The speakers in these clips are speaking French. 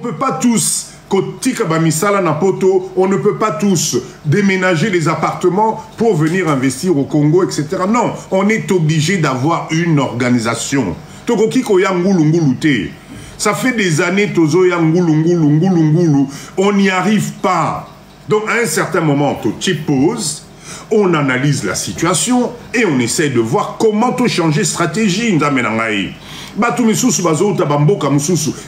On ne peut pas tous, on ne peut pas tous déménager les appartements pour venir investir au Congo, etc. Non, on est obligé d'avoir une organisation. Ça fait des années, on n'y arrive pas. Donc à un certain moment, tu poses, on analyse la situation et on essaie de voir comment changer stratégie.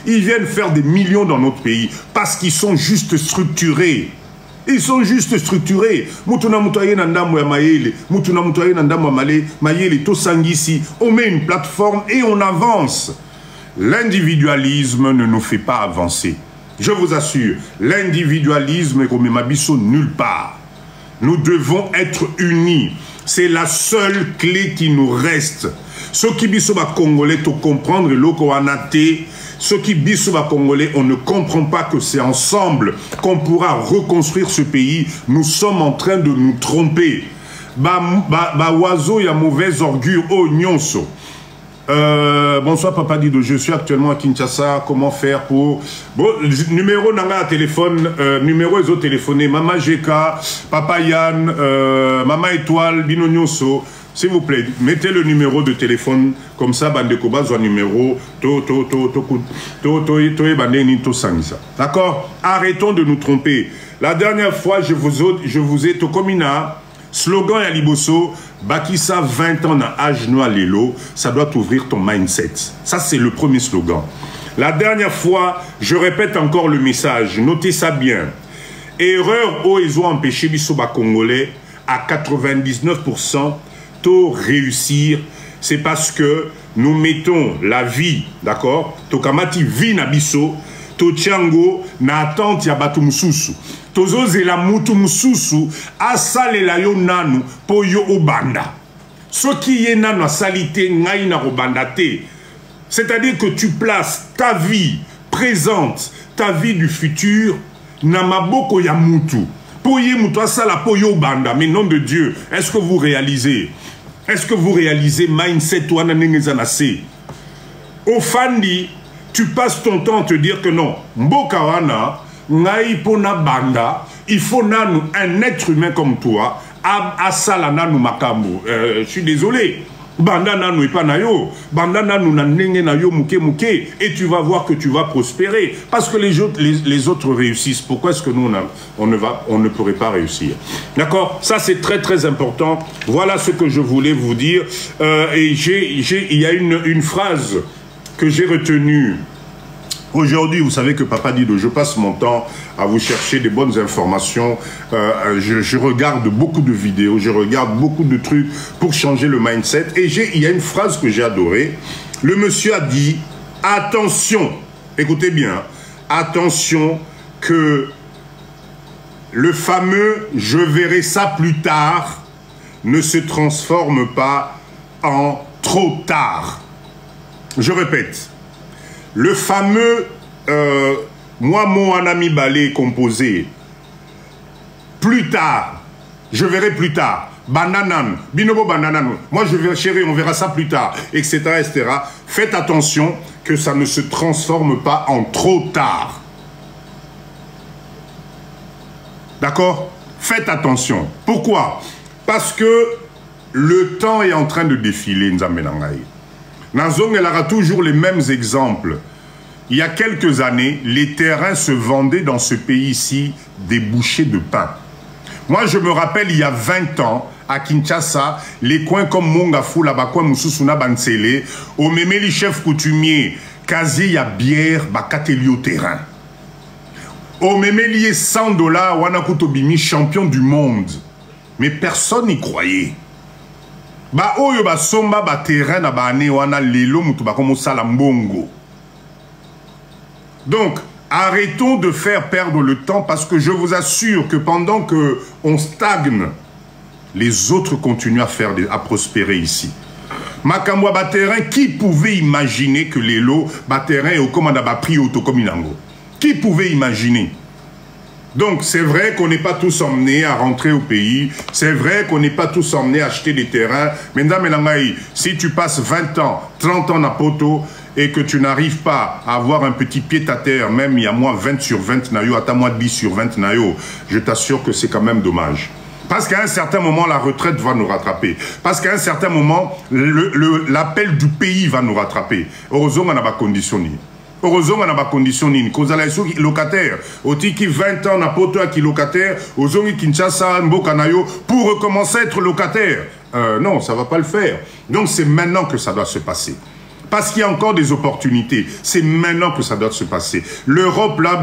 Ils viennent faire des millions dans notre pays parce qu'ils sont juste structurés. Ils sont juste structurés. On met une plateforme et on avance. L'individualisme ne nous fait pas avancer. Je vous assure, l'individualisme est nulle part. Nous devons être unis. C'est la seule clé qui nous reste. Ceux qui sont congolais, tu comprendre ceux qui sont congolais, on ne comprend pas que c'est ensemble qu'on pourra reconstruire ce pays. Nous sommes en train de nous tromper. Oiseau, il y a mauvais augure. Oh, nyonso. Bonsoir Papa Dido, je suis actuellement à Kinshasa. Comment faire pour... Bon, numéro nanga téléphone, numéro ils ont téléphoné. Maman GK, Papa Yann, Maman Étoile, Bino Nyonso. S'il vous plaît, mettez le numéro de téléphone, comme ça, Bandekoba, soit numéro, d'accord? Arrêtons de nous tromper. La dernière fois, je vous ai Tokomina, slogan Yaliboso, Bakissa 20 ans à âge noir Lelo, ça doit ouvrir ton mindset. Ça, c'est le premier slogan. La dernière fois, je répète encore le message, notez ça bien. Erreur où ils ont empêché Bissoba Congolais à 99%. Réussir, c'est parce que nous mettons la vie, d'accord? Tokamati vie na biso, to tiango na attente ya batu mususu. Tozo zela mutu mususu asale la yo nanu po yo obanda. Ce qui est nanu salité ngai na obanda te. C'est-à-dire que tu places ta vie présente, ta vie du futur na maboko ya mutu. Po ye mutu asala po yo obanda. Mais nom de Dieu, est-ce que vous réalisez? Est-ce que vous réalisez mindset ou ananengezanase? Au Fandi, tu passes ton temps à te dire que non, Mbokawana, Naipona Banda, il faut nanu un être humain comme toi, Asala nanu makambo. Je suis désolé. Banda nanu epanayo, banda nanu nanenge na yo muke muke, et tu vas voir que tu vas prospérer. Parce que les autres réussissent. Pourquoi est-ce que nous on ne pourrait pas réussir? D'accord? Ça c'est très très important. Voilà ce que je voulais vous dire. Et il y a une phrase que j'ai retenue. Aujourd'hui, vous savez que Papa Dido, je passe mon temps à vous chercher des bonnes informations. Je regarde beaucoup de vidéos, je regarde beaucoup de trucs pour changer le mindset. Et il y a une phrase que j'ai adorée. Le monsieur a dit, attention, écoutez bien, attention que le fameux « je verrai ça plus tard » ne se transforme pas en trop tard. Je répète. Le fameux moi mon ami balé composé plus tard, je verrai plus tard, bananan, binobo bananan, moi je vais chérie, on verra ça plus tard, etc., etc. Faites attention que ça ne se transforme pas en trop tard. D'accord? Faites attention. Pourquoi? Parce que le temps est en train de défiler, Nzambenangaï. Nazong, elle aura toujours les mêmes exemples. Il y a quelques années, les terrains se vendaient dans ce pays-ci des bouchées de pain. Moi, je me rappelle, il y a 20 ans, à Kinshasa, les coins comme Mongafou, Labakwa, Moussoussouna, Bansele, au Memeli chef coutumier, Kazi, il y a bière, Bakateli au terrain. Au Memeli, $100, Wanakutobimi, champion du monde. Mais personne n'y croyait. Ba oyo ba somba ba terrain na ba ane wana lelo mutu ba komo sala mbongo. Donc, arrêtons de faire perdre le temps parce que je vous assure que pendant que on stagne, les autres continuent à prospérer ici. Makamwa ba terrain, qui pouvait imaginer que lelo ba terrain au commanda ba prix autocominango? Qui pouvait imaginer? Donc, c'est vrai qu'on n'est pas tous emmenés à rentrer au pays. C'est vrai qu'on n'est pas tous emmenés à acheter des terrains. Mesdames et messieurs, si tu passes 20 ans, 30 ans à Poto, et que tu n'arrives pas à avoir un petit pied à terre, même il y a moins 20 sur 20 nayo, à moins 10 sur 20 nayo, je t'assure que c'est quand même dommage. Parce qu'à un certain moment, la retraite va nous rattraper. Parce qu'à un certain moment, l'appel du pays va nous rattraper. Heureusement, on n'a pas conditionné. Heureusement, on n'a pas conditionné. Cause à la locataire. Au qui 20 ans, n'a pas toi qui locataire. Aux qui Kinshasa, Mbokanayo, pour recommencer à être locataire. Non, ça ne va pas le faire. Donc, c'est maintenant que ça doit se passer. Parce qu'il y a encore des opportunités. C'est maintenant que ça doit se passer. L'Europe, là,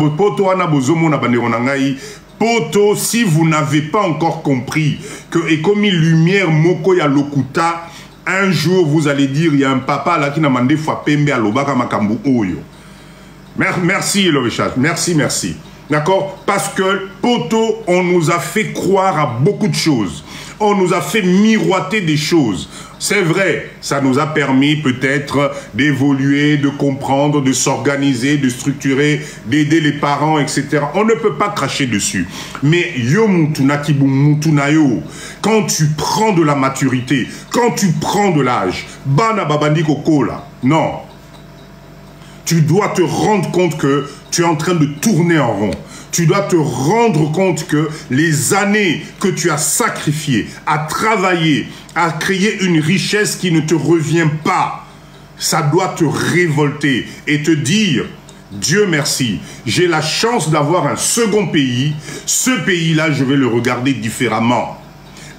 Poto, si vous n'avez pas encore compris que Ekomi Lumière Moko ya Lokuta, un jour vous allez dire, il y a un papa là qui n'a demandé fois Pembe à Lobaka Makambu Oyo. Merci Lovechage, merci. D'accord? Parce que Poto, on nous a fait croire à beaucoup de choses. On nous a fait miroiter des choses. C'est vrai, ça nous a permis peut-être d'évoluer, de comprendre, de s'organiser, de structurer, d'aider les parents, etc. On ne peut pas cracher dessus. Mais quand tu prends de la maturité, quand tu prends de l'âge, non. Tu dois te rendre compte que tu es en train de tourner en rond. Tu dois te rendre compte que les années que tu as sacrifiées à travailler, à créer une richesse qui ne te revient pas, ça doit te révolter et te dire, Dieu merci, j'ai la chance d'avoir un second pays. Ce pays-là, je vais le regarder différemment.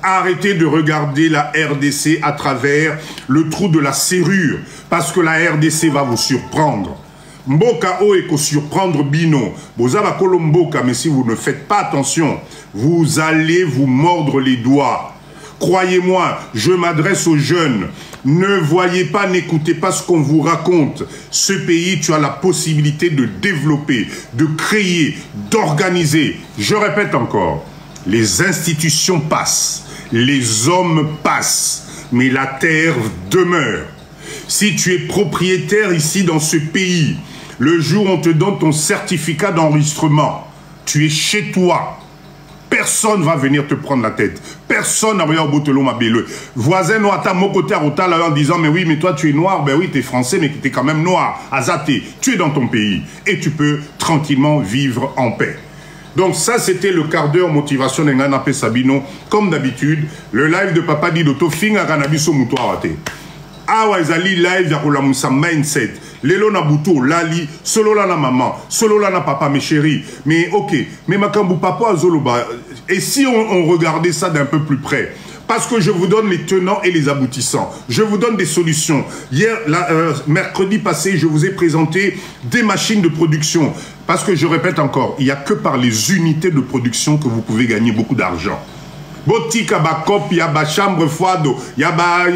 Arrêtez de regarder la RDC à travers le trou de la serrure, parce que la RDC va vous surprendre. Mboka o eko surprendre bino. Bozaba kolomboka, mais si vous ne faites pas attention, vous allez vous mordre les doigts. Croyez-moi, je m'adresse aux jeunes. Ne voyez pas, n'écoutez pas ce qu'on vous raconte. Ce pays, tu as la possibilité de développer, de créer, d'organiser. Je répète encore, les institutions passent, les hommes passent, mais la terre demeure. Si tu es propriétaire ici dans ce pays, le jour où on te donne ton certificat d'enregistrement, tu es chez toi. Personne ne va venir te prendre la tête. Personne n'a rien au bout de l'eau, ma belle. Voisin noir, à mon côté, en disant, mais oui, mais toi tu es noir. Ben oui, tu es français, mais tu es quand même noir. Azaté, tu es dans ton pays. Et tu peux tranquillement vivre en paix. Donc ça, c'était le quart d'heure motivation de Ngana Sabino. Comme d'habitude, le live de Papa Didoto, Finga Ganabiso Moutoirate. Awa ezali live ya kolamusa mindset. Lelo na buto lali, solo la na maman, solo la na papa, mes chéris. Mais ok, mais makambu papa azoloba. Et si on regardait ça d'un peu plus près? Parce que je vous donne les tenants et les aboutissants. Je vous donne des solutions. Hier, mercredi passé, je vous ai présenté des machines de production. Parce que je répète encore, il n'y a que par les unités de production que vous pouvez gagner beaucoup d'argent. Botika ba cop, ya ba chambre froide, ya ba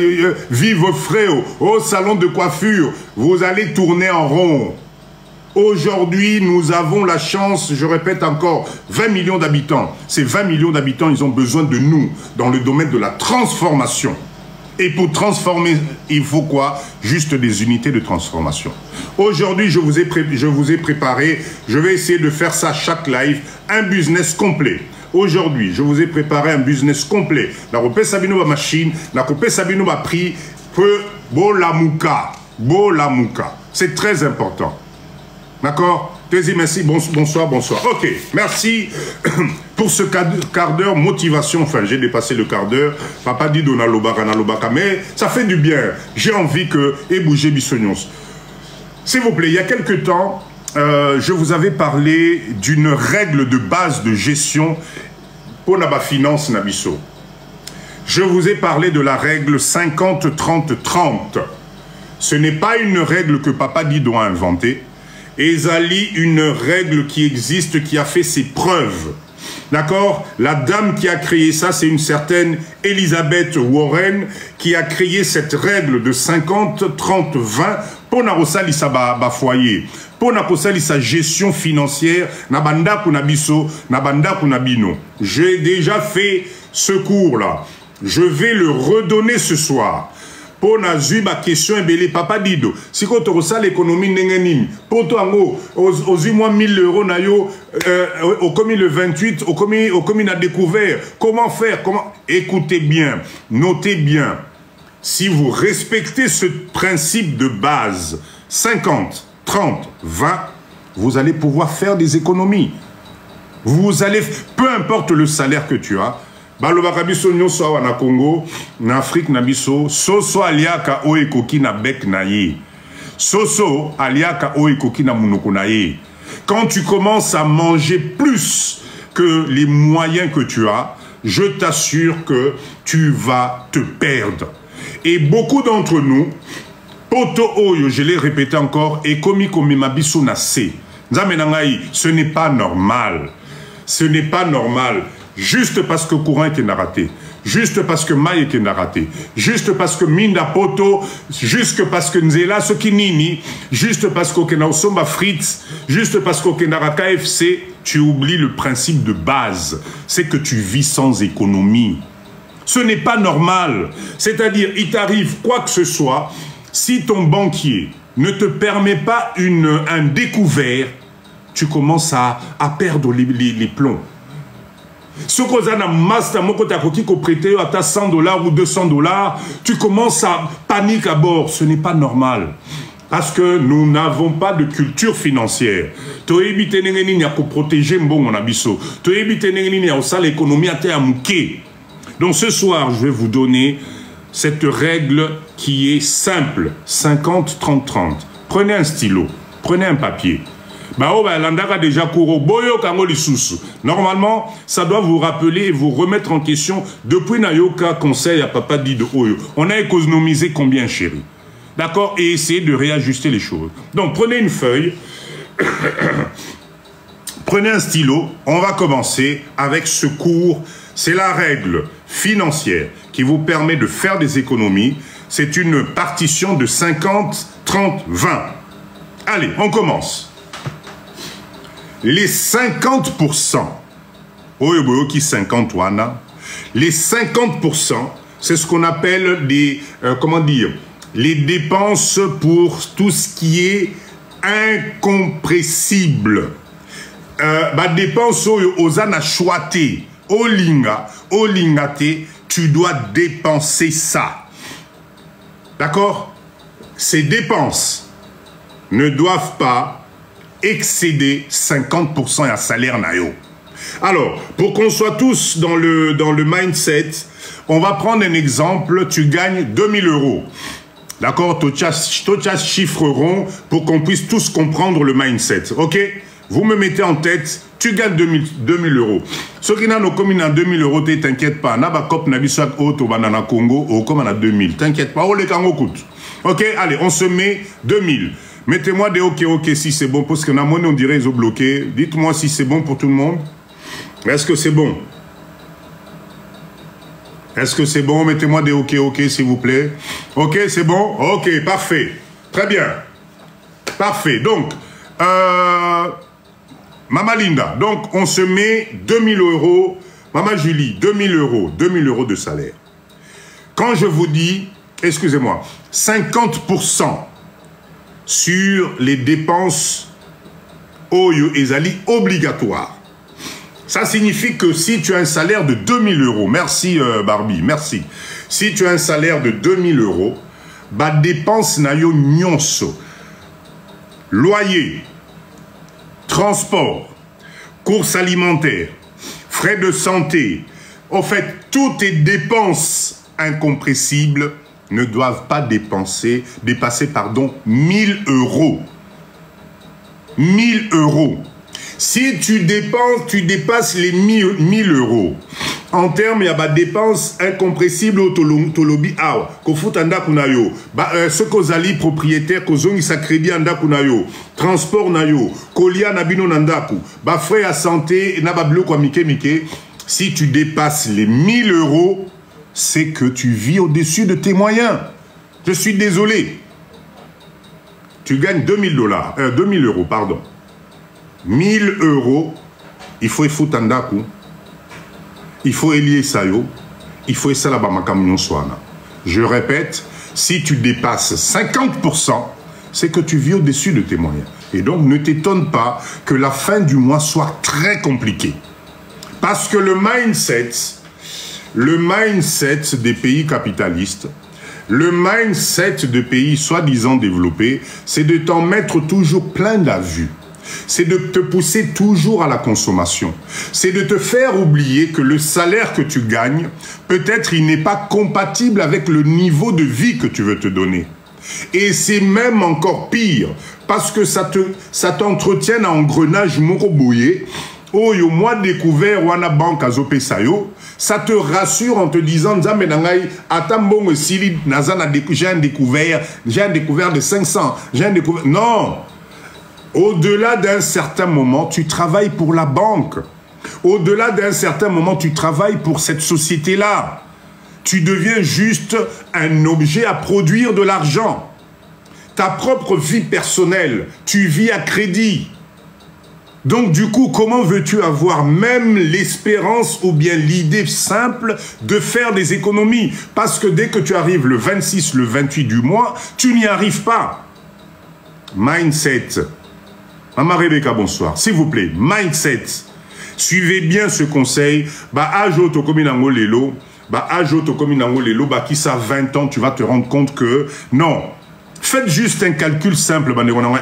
vive frais, au salon de coiffure, vous allez tourner en rond. Aujourd'hui, nous avons la chance, je répète encore, 20 millions d'habitants. Ces 20 millions d'habitants, ils ont besoin de nous dans le domaine de la transformation. Et pour transformer, il faut quoi? Juste des unités de transformation. Aujourd'hui, je vous ai préparé, je vais essayer de faire ça chaque live, un business complet. Aujourd'hui, je vous ai préparé un business complet. La repé sabino ba machine, la repé sabino ba prix, peu bolamuka. C'est très important. D'accord? Merci, bonsoir. Ok, merci pour ce quart d'heure motivation. Enfin, j'ai dépassé le quart d'heure. Papa dit Dona Lobaka, mais ça fait du bien. J'ai envie que et bouger Bissognos. S'il vous plaît, il y a quelques temps, je vous avais parlé d'une règle de base de gestion pour la finance Nabiso. Je vous ai parlé de la règle 50-30-30. Ce n'est pas une règle que Papa Dido a inventée. Ezali, une règle qui existe, qui a fait ses preuves. D'accord? La dame qui a créé ça, c'est une certaine Elizabeth Warren qui a créé cette règle de 50-30-20 pour Narosali sa foyer. Pour Narosali sa gestion financière, Nabanda Kunabiso, Nabanda Kunabino. J'ai déjà fait ce cours-là. Je vais le redonner ce soir. Pour Nazuba question et Papa Dido. Si quand on reçoit l'économie n'engenime, pour toi aux 1000 euros nayo au commis le 28, au commis n'a découvert comment faire, comment écoutez bien, notez bien. Si vous respectez ce principe de base, 50, 30, 20, vous allez pouvoir faire des économies. Vous allez, peu importe le salaire que tu as, balobaka biso nyonso awa na Congo, na Afrique na biso, soso aliaka oekoki na bec na ye. Soso aliaka oekoki na munoko na ye. Quand tu commences à manger plus que les moyens que tu as, je t'assure que tu vas te perdre. Et beaucoup d'entre nous, poto oyo, je l'ai répété encore, et komi komi mabiso na se. Ce n'est pas normal. Ce n'est pas normal. Juste parce que courant est raté. Juste parce que maille est raté. Juste parce que minda poto. Juste parce que nzela sokinini. Juste parce que na osomba frites. Juste parce que na KFC. Tu oublies le principe de base. C'est que tu vis sans économie. Ce n'est pas normal. C'est-à-dire, il t'arrive quoi que ce soit. Si ton banquier ne te permet pas un découvert, tu commences à perdre les plombs. Ce qu'on a dans master, qui prêté à $100 ou $200, tu commences à paniquer à bord. Ce n'est pas normal. Parce que nous n'avons pas de culture financière. Tu évites de protéger mon abisso. Tu évites de l'économie à mouquer. Donc ce soir, je vais vous donner cette règle qui est simple. 50-30-30. Prenez un stylo. Prenez un papier. Normalement, ça doit vous rappeler et vous remettre en question depuis Nayoka conseil à papa dit de Oyo. On a économisé combien, chérie? D'accord? Et essayez de réajuster les choses. Donc, prenez une feuille. Prenez un stylo. On va commencer avec ce cours. C'est la règle financière qui vous permet de faire des économies. C'est une partition de 50, 30, 20. Allez, on commence. Les 50%, qui 50 wana, les 50%, c'est ce qu'on appelle des, comment dire, les dépenses pour tout ce qui est incompressible. Dépenses aux anachoité, au lingate, tu dois dépenser ça. D'accord? Ces dépenses ne doivent pas excéder 50% à salaire nayo. Alors, pour qu'on soit tous dans le mindset, on va prendre un exemple. Tu gagnes 2000 €. D'accord? Tocha chiffre rond pour qu'on puisse tous comprendre le mindset. Ok? Vous me mettez en tête, tu gagnes 2000 €. Ceux qui n'ont commis dans 2000 €, t'inquiète pas. N'a cop na bisouak auto banana Congo, ou comme on a 2000. T'inquiète pas, oh les kango coûte. Ok? Allez, on se met 2000. Mettez-moi des ok si c'est bon, parce que na monnaie on dirait ils ont bloqué. Dites-moi si c'est bon pour tout le monde. Est-ce que c'est bon? Est-ce que c'est bon? Mettez-moi des ok s'il vous plaît. Ok, c'est bon? Ok, parfait. Très bien. Parfait. Donc, Maman Linda, donc on se met 2000 €. Maman Julie, 2000 €. 2000 € de salaire. Quand je vous dis, excusez-moi, 50% sur les dépenses Oyo Ezali obligatoires. Ça signifie que si tu as un salaire de 2000 €, merci Barbie, merci. Si tu as un salaire de 2000 €, bah dépense na yo nyonso. Loyer, transport, courses alimentaires, frais de santé. En fait, toutes tes dépenses incompressibles ne doivent pas dépasser 1000 €. 1000 €. Si tu dépasses les 1000 €. En termes, il y a des dépenses incompressibles au tolobi awa. Kofuta ndakunayo. Ce kozali propriétaire kozongi sa crédit andakunayo. Transport nayo. Kolia nabino nandaku. Ba frais à santé na ba bloko mike. Si tu dépasses les 1000 €, c'est que tu vis au-dessus de tes moyens. Je suis désolé. Tu gagnes 2000 €, pardon. 1000 €, il faut foutre andaku. Il faut élier sayo, il faut essayer la bamakamyon soana. Je répète, si tu dépasses 50%, c'est que tu vis au-dessus de tes moyens. Et donc, ne t'étonne pas que la fin du mois soit très compliquée. Parce que le mindset des pays capitalistes, Le mindset de pays soi-disant développés, c'est de t'en mettre toujours plein la vue. C'est de te pousser toujours à la consommation. C'est de te faire oublier que le salaire que tu gagnes, peut-être il n'est pas compatible avec le niveau de vie que tu veux te donner. Et c'est même encore pire, parce que ça t'entretient à engrenage moroboye. Oh, yo, moi découvert wana banque azopé sayo, ça te rassure en te disant nzambe nangai atambongo sili nazana j'ai un découvert de 500, j'ai un découvert. Non. Au-delà d'un certain moment, tu travailles pour la banque. Au-delà d'un certain moment, tu travailles pour cette société-là. Tu deviens juste un objet à produire de l'argent. Ta propre vie personnelle, tu vis à crédit. Donc du coup, comment veux-tu avoir même l'espérance ou bien l'idée simple de faire des économies? Parce que dès que tu arrives le 26, le 28 du mois, tu n'y arrives pas. Mindset. Maman Rebecca, bonsoir. S'il vous plaît, mindset. Suivez bien ce conseil. Bah, ajo to komi nango lelo. Bah, ajo to komi nango lelo. Bah, qui ça 20 ans, tu vas te rendre compte que non. Faites juste un calcul simple.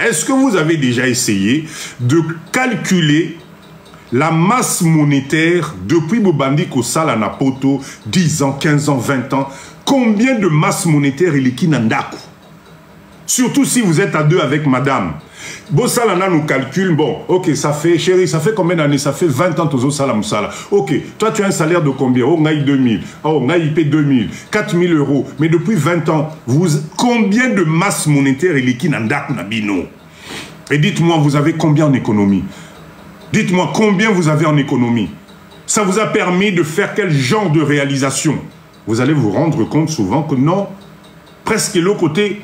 Est-ce que vous avez déjà essayé de calculer la masse monétaire depuis Bobandi Kosala Napoto, 10 ans, 15 ans, 20 ans? Combien de masse monétaire il est qui nandaku? Surtout si vous êtes à deux avec madame. Bossalana nous calcule, bon, ok, ça fait, chérie, ça fait combien d'années? Ça fait 20 ans, Tozo Salam Sala. Ok, toi tu as un salaire de combien? Oh, ngaï 2000, oh, ngaï IP 2000, 4000 euros. Mais depuis 20 ans, combien de masse monétaire il est qui nandak nabino? Et dites-moi, vous avez combien en économie? Dites-moi, combien vous avez en économie? Ça vous a permis de faire quel genre de réalisation? Vous allez vous rendre compte souvent que non, presque l'autre côté.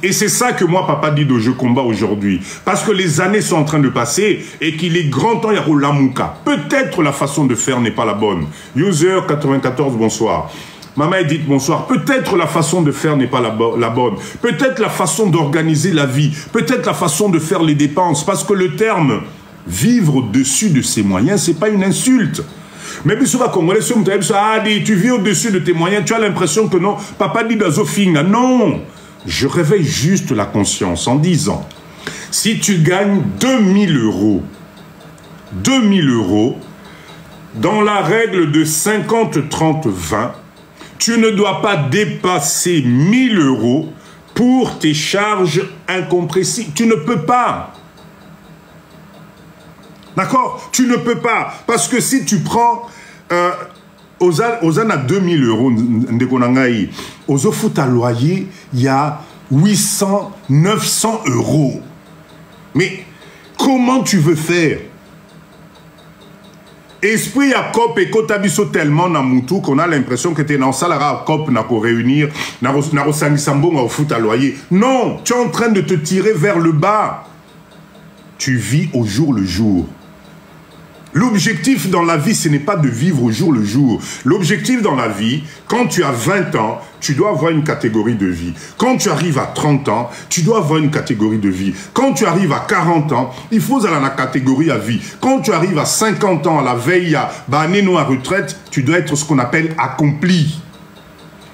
Et c'est ça que moi, Papa Dido, je combats aujourd'hui. Parce que les années sont en train de passer et qu'il est grand temps, il y a Lamouka. Peut-être la façon de faire n'est pas la bonne. User 94, bonsoir. Maman Edith, bonsoir. Peut-être la façon de faire n'est pas la bonne. Peut-être la façon d'organiser la vie. Peut-être la façon de faire les dépenses. Parce que le terme vivre au-dessus de ses moyens, c'est pas une insulte. Mais puis souvent, Congolais, tu vis au-dessus de tes moyens, tu as l'impression que non, Papa Dido Zofinga. Non. Je réveille juste la conscience en disant, si tu gagnes 2000 euros, dans la règle de 50-30-20, tu ne dois pas dépasser 1000 euros pour tes charges incompressibles. Tu ne peux pas. D'accord? Tu ne peux pas. Parce que si tu prends... Ozana 2000 euros, aux foot à loyer, il y a 800, 900 euros. Mais comment tu veux faire? Esprit à COP et Kotabiso tellement dans Moutou qu'on a l'impression que tu es dans Salara à COP n'a qu'à réunir, n'a au foot à loyer. Non, tu es en train de te tirer vers le bas. Tu vis au jour le jour. L'objectif dans la vie, ce n'est pas de vivre au jour le jour. L'objectif dans la vie, quand tu as 20 ans, tu dois avoir une catégorie de vie. Quand tu arrives à 30 ans, tu dois avoir une catégorie de vie. Quand tu arrives à 40 ans, il faut aller dans la catégorie à vie. Quand tu arrives à 50 ans, à la veille à Baneno à retraite, tu dois être ce qu'on appelle accompli.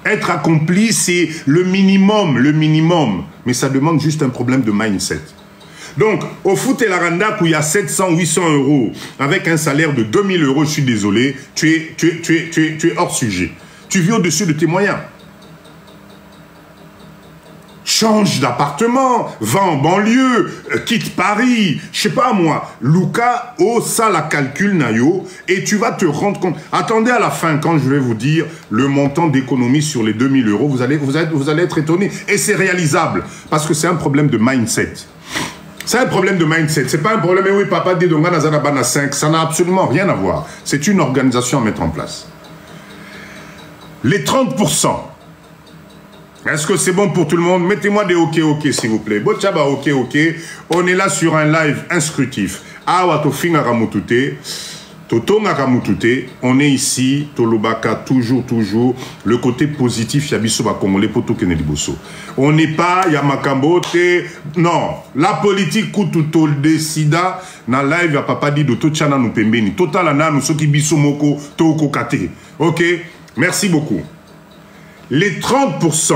Être accompli, c'est le minimum. Mais ça demande juste un problème de mindset. Donc, au foot et la randa, où il y a 700, 800 euros, avec un salaire de 2000 euros, je suis désolé, tu es hors sujet. Tu vis au-dessus de tes moyens. Change d'appartement, va en banlieue, quitte Paris, je sais pas moi, Luca, oh ça la calcul nayo, et tu vas te rendre compte. Attendez à la fin, quand je vais vous dire le montant d'économie sur les 2000 euros, vous allez être étonné. Et c'est réalisable, parce que c'est un problème de mindset. C'est un problème de mindset. C'est pas un problème, mais oui, papa dit donc Nazana 5, ça n'a absolument rien à voir. C'est une organisation à mettre en place. Les 30%. Est-ce que c'est bon pour tout le monde? Mettez-moi des OK, s'il vous plaît. Bochaba, OK. On est là sur un live instructif. Awatofinga Ramutute. Totonga Ramutute. On est ici, Tolobaka, toujours, le côté positif, Yabiso Bakongole, Poto Kenediboso. On n'est pas Yamakambote. Non. La politique, Kututo, Décida, na live, ya papa dit de Tochana nous pembeni. Total, ana, nous, soki biso moko, toko kate. OK? Merci beaucoup. Les 30%,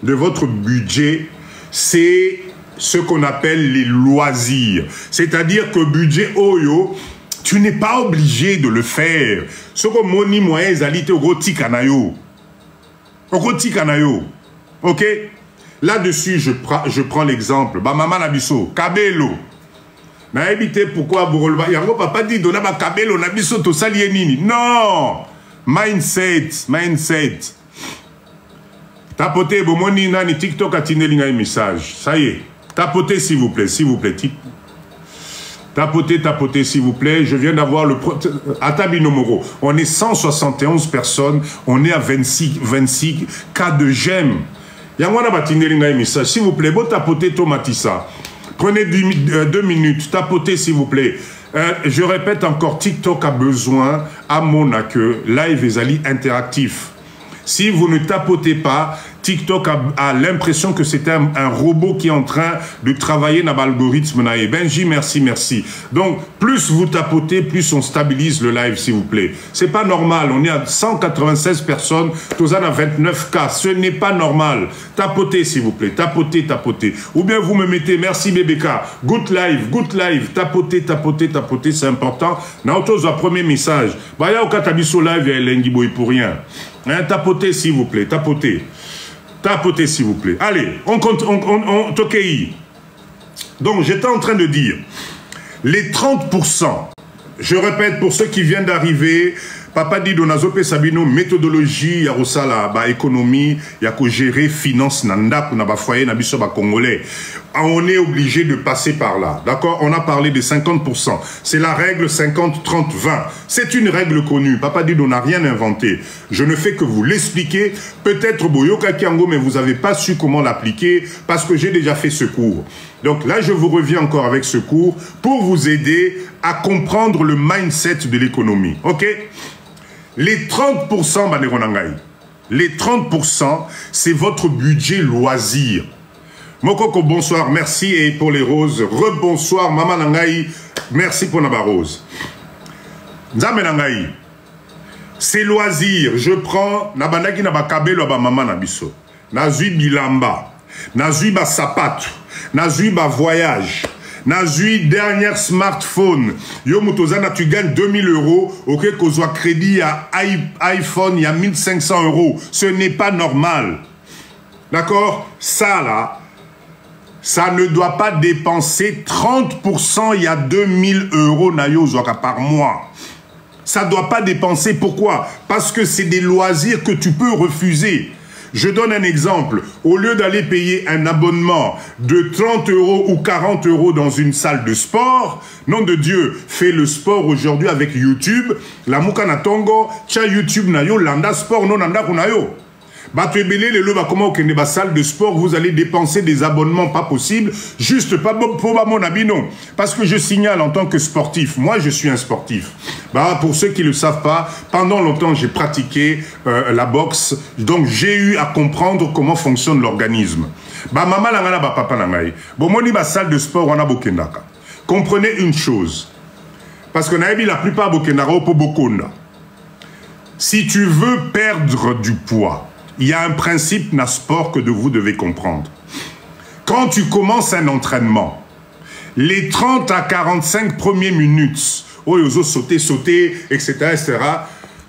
de votre budget, c'est ce qu'on appelle les loisirs. C'est-à-dire que budget Oyo, tu n'es pas obligé de le faire. Ce que moni moyen zalité au goti kanayo. Au goti kanayo. Ok? Là-dessus, je prends l'exemple. Bah, maman Nabiso, Kabelo. Na évité pourquoi Bourolba. Yango papa dit, donna ba Kabelo, Nabiso, to salienini. Non! Mindset. Tapotez, bomoni, nani, TikTok a tine un message. Ça y est. Tapotez, s'il vous plaît. Tapotez, s'il vous plaît. Je viens d'avoir le... Atabinomoro. On est 171 personnes. On est à 26 cas de j'aime. Yangwana ba tine un message. S'il vous plaît, bon tapotez, Tomatissa. Prenez 2 minutes. Tapotez, s'il vous plaît. Je répète encore, TikTok a besoin, à mon accueil, live et ali interactif. Si vous ne tapotez pas, TikTok a l'impression que c'est un robot qui est en train de travailler dans l'algorithme. Benji, merci. Donc, plus vous tapotez, plus on stabilise le live, s'il vous plaît. C'est pas normal. On est à 196 personnes, tous à 29 cas. Ce n'est pas normal. Tapotez, s'il vous plaît. Tapotez. Ou bien vous me mettez, merci BBK. Good live. Tapotez, c'est important. Naotos, un premier message. Baya au katabiso live, il y a l'engiboy pour rien. Hein, tapotez, s'il vous plaît. Tapotez, s'il vous plaît. Allez, on tokei. Donc, j'étais en train de dire, les 30%, je répète pour ceux qui viennent d'arriver, Papa dit Donazope Sabino, méthodologie, Yarosala, économie, Yako gérer finance, nanda, pour na foyer, na biso congolais. On est obligé de passer par là. D'accord? On a parlé de 50%. C'est la règle 50-30-20. C'est une règle connue. Papa dit on n'a rien inventé. Je ne fais que vous l'expliquer. Peut-être Boyoka Kiango, mais vous n'avez pas su comment l'appliquer parce que j'ai déjà fait ce cours. Donc là, je vous reviens encore avec ce cours pour vous aider à comprendre le mindset de l'économie. OK? Les 30%, Baneronangaï, les 30%, c'est votre budget loisir. Mokoko, bonsoir, merci. Et pour les roses, rebonsoir, Maman Nangaï, merci pour Naba Rose. Nzambe Nangaï, c'est loisir. Je prends Nabandaki Nabakabelo ba Maman Nabiso. Nazui Bilamba, Nazui ba Sapat, Nazui ba Voyage. Nazui dernière smartphone. Yo Mutozana, tu gagnes 2000 €. Ok, qu'on soit crédit à iPhone, il y a 1500 €. Ce n'est pas normal. D'accord? Ça là, ça ne doit pas dépenser 30%, il y a 2000 € nayo par mois. Ça ne doit pas dépenser. Pourquoi? Parce que c'est des loisirs que tu peux refuser. Je donne un exemple. Au lieu d'aller payer un abonnement de 30 € ou 40 € dans une salle de sport, nom de Dieu, fais le sport aujourd'hui avec YouTube. La Mukana Tongo, tcha YouTube nayo, landa sport, non landa kunayo. Comment au salle de sport, vous allez dépenser des abonnements pas possibles, juste pas pour mon habit, non. Parce que je signale en tant que sportif, moi je suis un sportif. Pour ceux qui ne le savent pas, pendant longtemps j'ai pratiqué la boxe, donc j'ai eu à comprendre comment fonctionne l'organisme. Maman langana papa langai. Moni salle de sport on a bokendaka. Comprenez une chose, parce qu'on a vu la plupart bokendaka au bokonda. Si tu veux perdre du poids, il y a un principe dans le sport que vous devez comprendre. Quand tu commences un entraînement, les 30 à 45 premières minutes, sauter, etc.,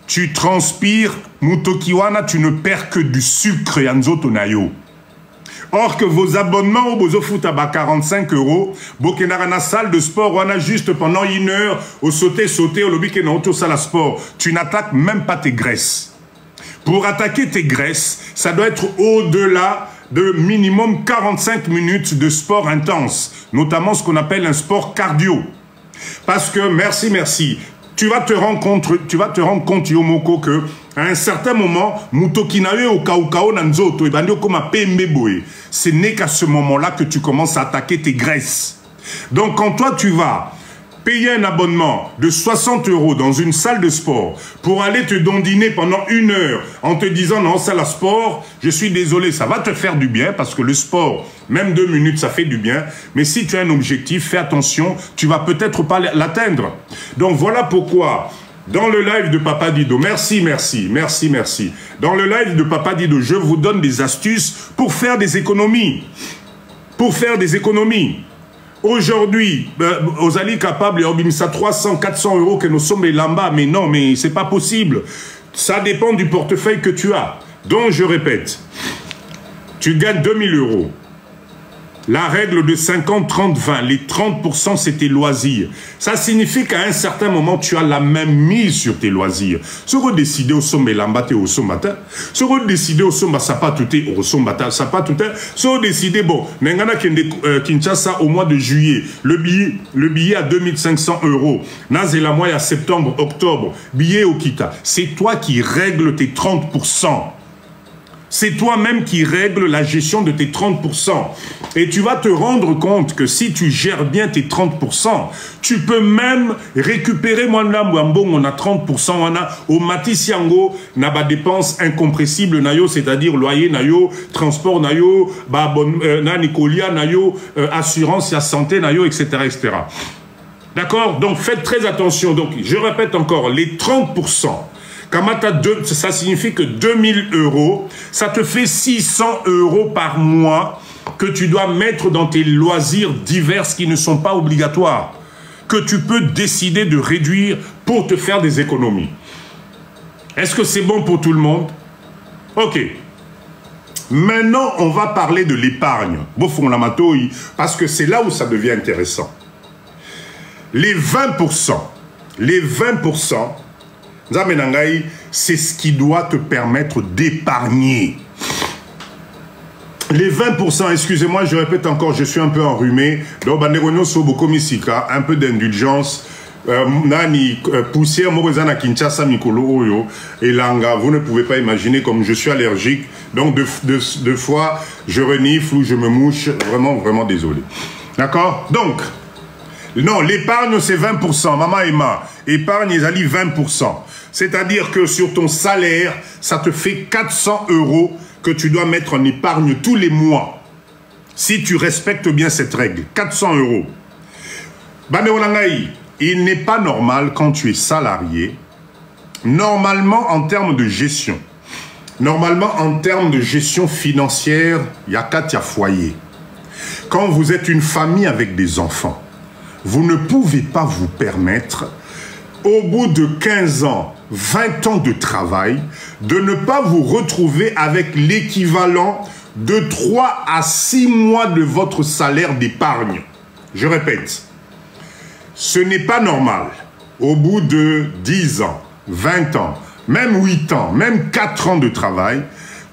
tu transpires, mutokiwana, tu ne perds que du sucre et anzotonayo. Or que vos abonnements au Bozo Foot à 45 €, Bokenarana salle de sport, on a juste pendant 1 heure, au sauter, au lobby qui est dans auto salle à sport, tu n'attaques même pas tes graisses. Pour attaquer tes graisses, ça doit être au-delà de minimum 45 minutes de sport intense, notamment ce qu'on appelle un sport cardio. Parce que, merci, tu vas te rendre compte, Yomoko, que à un certain moment, Mutokinawe au Kaukao Nanzoto, ce n'est qu'à ce moment-là que tu commences à attaquer tes graisses. Donc quand toi tu vas payer un abonnement de 60 € dans une salle de sport pour aller te dandiner pendant 1 heure en te disant non, salle à sport, je suis désolé, ça va te faire du bien parce que le sport, même 2 minutes, ça fait du bien. Mais si tu as un objectif, fais attention, tu vas peut-être pas l'atteindre. Donc voilà pourquoi Dans le live de Papa Dido, merci. Dans le live de Papa Dido, je vous donne des astuces pour faire des économies. Aujourd'hui, aux alliés capables, ça 300, 400 euros que nous sommes là-bas, mais non, mais c'est pas possible. Ça dépend du portefeuille que tu as. Donc, je répète, tu gagnes 2000 euros. La règle de 50, 30, 20, les 30% c'est tes loisirs. Ça signifie qu'à un certain moment, tu as la même mise sur tes loisirs. Ce que décider au sommet lambate au sombata, ce que décider au somba sapatouté au sombata, sapatouté, ce que décider, bon, Nengana Kinshasa au mois de juillet, le billet à 2500 euros. Nazela mois à septembre, octobre, billet au Kita. C'est toi qui règles tes 30%. C'est toi-même qui règle la gestion de tes 30%. Et tu vas te rendre compte que si tu gères bien tes 30%, tu peux même récupérer on a 30%, on a au Matisiango, on a dépenses incompressibles, c'est-à-dire loyer, transport, Nicolia, assurance, santé, etc., etc. D'accord? Donc faites très attention. Donc je répète encore, les 30%. Ça signifie que 2000 euros, ça te fait 600 euros par mois que tu dois mettre dans tes loisirs divers qui ne sont pas obligatoires, que tu peux décider de réduire pour te faire des économies. Est-ce que c'est bon pour tout le monde? Ok. Maintenant, on va parler de l'épargne. Parce que c'est là où ça devient intéressant. Les 20%, c'est ce qui doit te permettre d'épargner. Les 20%, excusez-moi, je répète encore, je suis un peu enrhumé. Donc, un peu d'indulgence. Poussière, Morozana Kinshasa, Mikolo, Oyo, et Langa, vous ne pouvez pas imaginer comme je suis allergique. Donc, deux fois, je renifle ou je me mouche. Vraiment désolé. D'accord? Donc, non, l'épargne, c'est 20%. Maman Emma, épargne, ils allient 20%. C'est-à-dire que sur ton salaire, ça te fait 400 euros que tu dois mettre en épargne tous les mois. Si tu respectes bien cette règle. 400 euros. Il n'est pas normal quand tu es salarié, normalement en termes de gestion, financière, il y a 4 foyers. Quand vous êtes une famille avec des enfants, vous ne pouvez pas vous permettre, au bout de 15 ans, 20 ans de travail, de ne pas vous retrouver avec l'équivalent de 3 à 6 mois de votre salaire d'épargne. Je répète, ce n'est pas normal. Au bout de 10 ans, 20 ans, même 8 ans, même 4 ans de travail,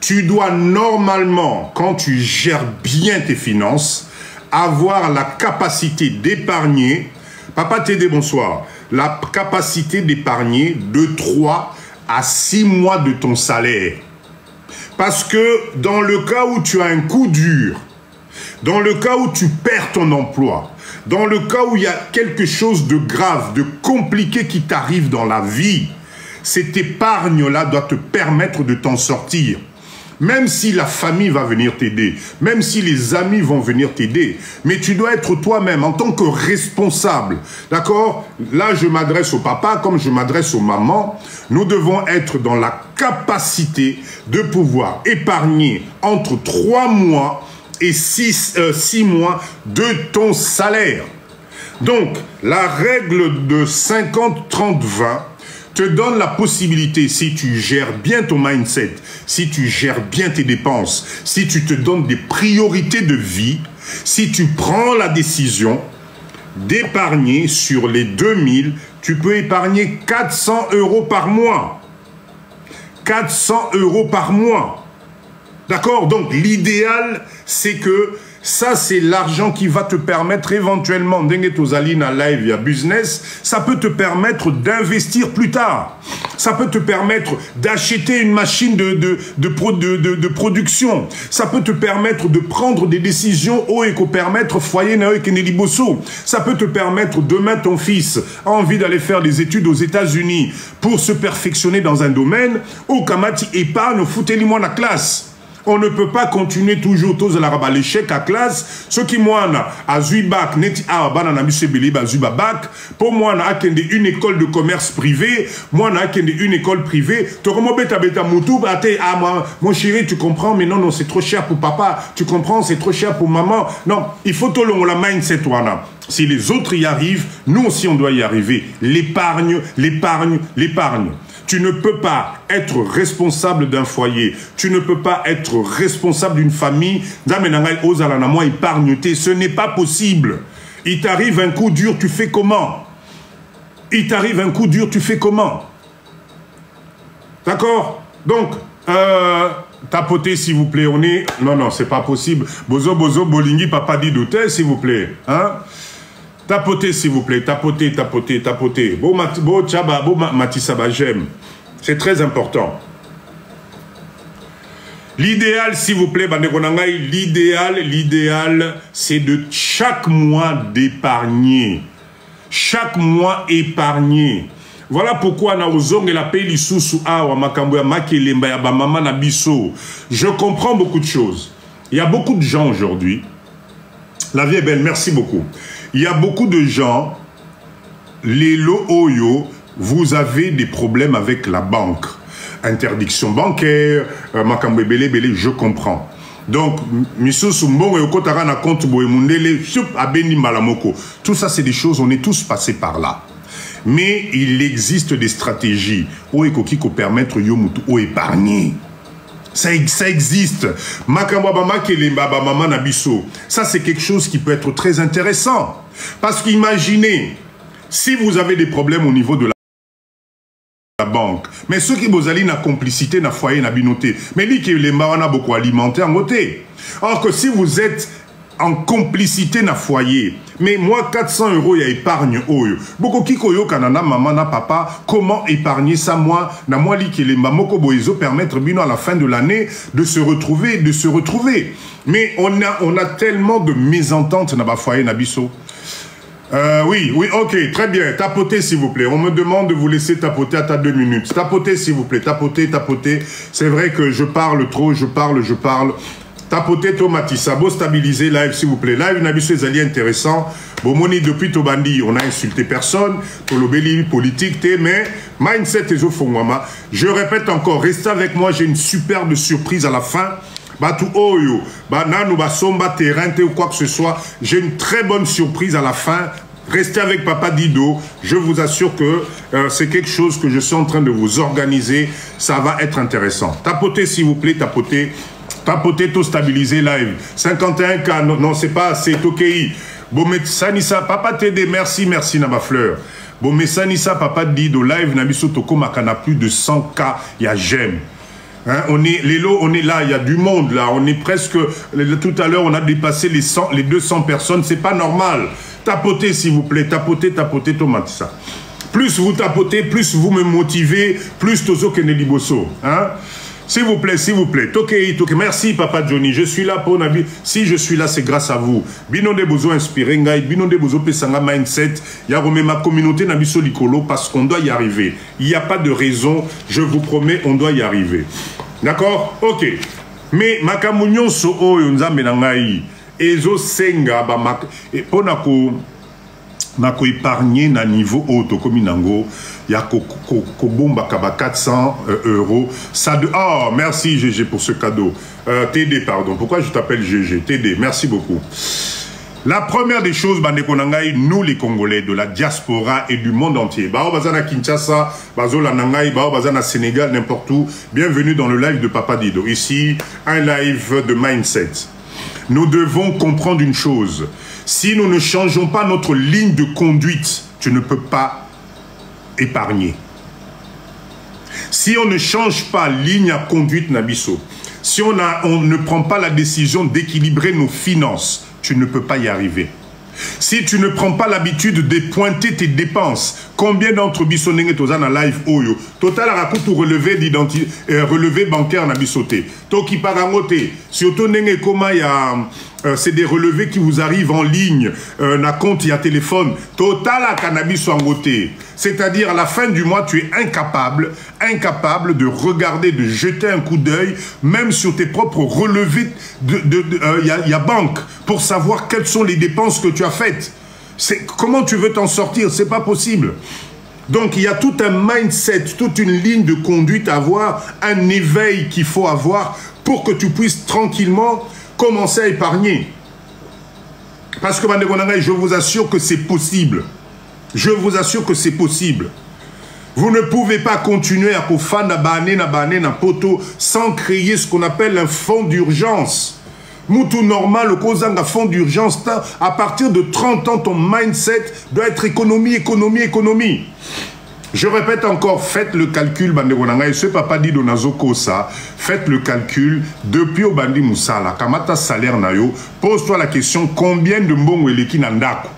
tu dois normalement, quand tu gères bien tes finances, avoir la capacité d'épargner, Papa Tédé, bonsoir, la capacité d'épargner de 3 à 6 mois de ton salaire. Parce que dans le cas où tu as un coup dur, dans le cas où tu perds ton emploi, dans le cas où il y a quelque chose de grave, de compliqué qui t'arrive dans la vie, cette épargne-là doit te permettre de t'en sortir. Même si la famille va venir t'aider, même si les amis vont venir t'aider, mais tu dois être toi-même en tant que responsable. D'accord? Là, je m'adresse au papa comme je m'adresse aux mamans. Nous devons être dans la capacité de pouvoir épargner entre 3 mois et 6 mois de ton salaire. Donc, la règle de 50, 30, 20 te donne la possibilité, si tu gères bien ton mindset, si tu gères bien tes dépenses, si tu te donnes des priorités de vie, si tu prends la décision d'épargner sur les 2000, tu peux épargner 400 euros par mois. 400 euros par mois. D'accord? Donc, l'idéal, c'est que ça, c'est l'argent qui va te permettre éventuellement, d'Engetozalina live via business, ça peut te permettre d'investir plus tard. Ça peut te permettre d'acheter une machine de production. Ça peut te permettre de prendre des décisions haut et permettre foyer nae keneliboso. Ça peut te permettre, demain, ton fils a envie d'aller faire des études aux États-Unis pour se perfectionner dans un domaine. Au Kamati épargne, foutez-lui-moi la classe. On ne peut pas continuer toujours tous à l'échec à classe. Ceux qui moi à Zuibak, neti a banana bisebeli ba Zuibabak. Pour moi on a une école de commerce privée. Moi on a une école privée. Tokomo beta beta mutu ate ah mon chéri tu comprends mais non c'est trop cher pour papa. Tu comprends c'est trop cher pour maman. Non il faut tout la mindset wana. Si les autres y arrivent, nous aussi on doit y arriver. L'épargne, l'épargne, l'épargne. Tu ne peux pas être responsable d'un foyer. Tu ne peux pas être responsable d'une famille. Ce n'est pas possible. Il t'arrive un coup dur, tu fais comment? Il t'arrive un coup dur, tu fais comment? D'accord? Donc, tapotez s'il vous plaît. On est... Non, c'est pas possible. Bozo, Bolingi, papa dit d'hôtel s'il vous plaît. Hein? Tapotez, s'il vous plaît. Tapotez. Bon, Matissaba, j'aime. C'est très important. L'idéal, s'il vous plaît, l'idéal, c'est de chaque mois d'épargner. Chaque mois épargner. Voilà pourquoi je comprends beaucoup de choses. Il y a beaucoup de gens aujourd'hui. La vie est belle, merci beaucoup. Il y a beaucoup de gens, les Oyo, vous avez des problèmes avec la banque. Interdiction bancaire, je comprends. Donc, tout ça, c'est des choses, on est tous passés par là. Mais il existe des stratégies qui permettent de épargner. Ça existe. Ça, c'est quelque chose qui peut être très intéressant. Parce qu'imaginez, si vous avez des problèmes au niveau de la banque, mais ceux qui vous allez na complicité, na foyer, na binoté, mais dit que les marana beaucoup alimenté en côté. Or que si vous êtes en complicité na foyer, mais moi 400 €, il y a épargne oyo. Beaucoup qui koyo kanana maman na papa, comment épargner ça moi na moi li que les mamoko boizo permettre bino à la fin de l'année de se retrouver. Mais on a tellement de mésententes na ba foyer na biso. Oui, ok, très bien. Tapotez, s'il vous plaît. On me demande de vous laisser tapoter à 2 minutes. Tapotez, s'il vous plaît. Tapotez. C'est vrai que je parle trop, je parle. Tapotez, Tomatissa. Beau stabiliser live, s'il vous plaît. Live, Nabiso, les alliés intéressants. Bomoni, depuis Tobandi, on a insulté personne. Tolobeli, politique, mais mindset et Zofongwama. Je répète encore, restez avec moi. J'ai une superbe surprise à la fin. Batu Oyo, Bananu, Basomba, Terrain, ou quoi que ce soit. J'ai une très bonne surprise à la fin. Restez avec Papa Dido. Je vous assure que c'est quelque chose que je suis en train de vous organiser. Ça va être intéressant. Tapotez, s'il vous plaît, tapotez. Tapotez, tout stabiliser live. 51K, non, c'est pas assez. Tokei. Bomet Sanissa, Papa TD, merci, Naba Fleur. Bomet Sanissa, Papa Dido, live, Nabiso Toko Makana, plus de 100K. Il y a j'aime. Hein, on est là, il y a du monde là, on est presque, tout à l'heure on a dépassé les 200 personnes, c'est pas normal. Tapotez s'il vous plaît, tapotez, tomate ça. Plus vous tapotez, plus vous me motivez, plus Tozo Keneliboso. Hein? S'il vous plaît. Tokei. Merci, Papa Johnny. Je suis là pour Nabi. Si je suis là, c'est grâce à vous. Bino de Bozo inspiré, Bino de Bozo Pesanga mindset. Yarome ma communauté Nabiso Likolo parce qu'on doit y arriver. Il n'y a pas de raison. Je vous promets, on doit y arriver. D'accord? Ok. Mais Makamunyon so o yonza menangai. Ezo senga ba mak. Et ponako. Nako épargné na niveau auto comme nango ya bomba kaba 400 €. Ça de oh merci GG pour ce cadeau. TD pardon. Pourquoi je t'appelle GG? TD. Merci beaucoup. La première des choses, nous les Congolais de la diaspora et du monde entier, Bao Bazana Kinshasa, Bazola Nangai, Bao Bazana Sénégal, n'importe où, bienvenue dans le live de Papa Dido. Ici, un live de mindset. Nous devons comprendre une chose. Si nous ne changeons pas notre ligne de conduite, tu ne peux pas épargner. Si on ne change pas ligne à conduite, Nabiso, si on ne prend pas la décision d'équilibrer nos finances, tu ne peux pas y arriver. Si tu ne prends pas l'habitude de pointer tes dépenses, combien d'entre bisonenge toza na live oyo total rakutu relevé bancaire na bisoté toki parangote surtout nenge koma ya c'est des relevés qui vous arrivent en ligne, na compte, il y a téléphone, total à cannabis en côté. C'est-à-dire, à la fin du mois, tu es incapable de regarder, de jeter un coup d'œil, même sur tes propres relevés y a banque, pour savoir quelles sont les dépenses que tu as faites. Comment tu veux t'en sortir? C'est pas possible. Donc, il y a tout un mindset, toute une ligne de conduite à avoir, un éveil qu'il faut avoir pour que tu puisses tranquillement commencer à épargner. Parce que, je vous assure que c'est possible. Je vous assure que c'est possible. Vous ne pouvez pas continuer à faire na poto sans créer ce qu'on appelle un fonds d'urgence. Moutou normal, un fonds d'urgence, à partir de 30 ans, ton mindset doit être économie, économie, économie. Je répète encore, faites le calcul, et ce papa dit Donazoko ça, faites le calcul depuis au bandi Moussala, kamata salaire nayo, pose-toi la question, combien de mbongo eleki nandako?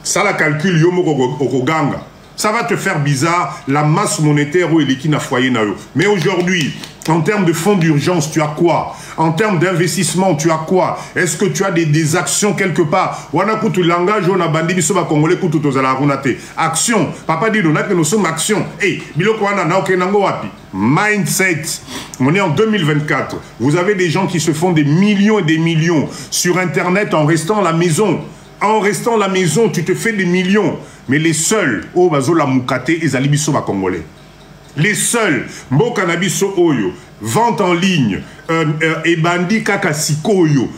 Ça la calcul yomo okoganga. Ça va te faire bizarre, la masse monétaire où eleki na foyer nayo. Mais aujourd'hui, en termes de fonds d'urgence, tu as quoi? En termes d'investissement, tu as quoi? Est-ce que tu as des actions quelque part? Wana kutu langage on a bandi biso ba congolais kutu tozala runate. Action. Papa dit que nous sommes action. Eh, biloko wana na okenango wapi? Mindset. On est en 2024. Vous avez des gens qui se font des millions et des millions sur Internet en restant à la maison. En restant à la maison, tu te fais des millions. Mais les seuls, oh bazo la mukate et zalibiso ba congolais. Les seuls, Mbo Cannabiso Oyo, vente en ligne, et bandi kaka sikoyo.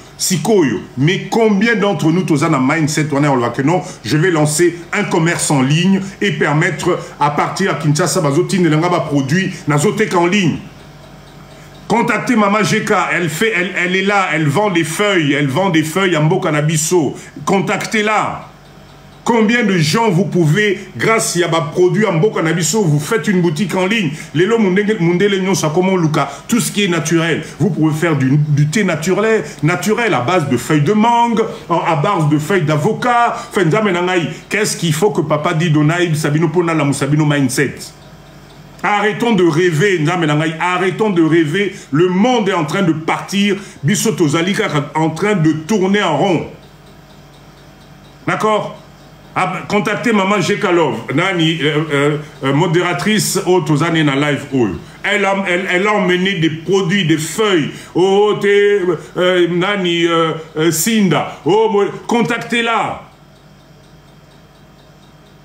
Mais combien d'entre nous, tous en mindset, on va que non, je vais lancer un commerce en ligne et permettre à partir à Kinshasa, bazotine de l'angaba produit, nazotek en ligne. Contactez Maman Jeka, elle est là, elle vend des feuilles à Mbo Cannabiso. Contactez-la. Combien de gens vous pouvez, grâce à un produit en Mbo Cannabiso, vous faites une boutique en ligne. Tout ce qui est naturel. Vous pouvez faire du thé naturel à base de feuilles de mangue, à base de feuilles d'avocat. Qu'est-ce qu'il faut que papa dit Donaïb Sabino Pona la Moussabino Mindset? Arrêtons de rêver, arrêtons de rêver. Le monde est en train de partir. Bisoto Zalika est en train de tourner en rond. D'accord? Contactez Maman Jekalov, Nani, modératrice Otozane na live oil. Elle a emmené des produits, des feuilles. Nani, Sinda. Contactez-la.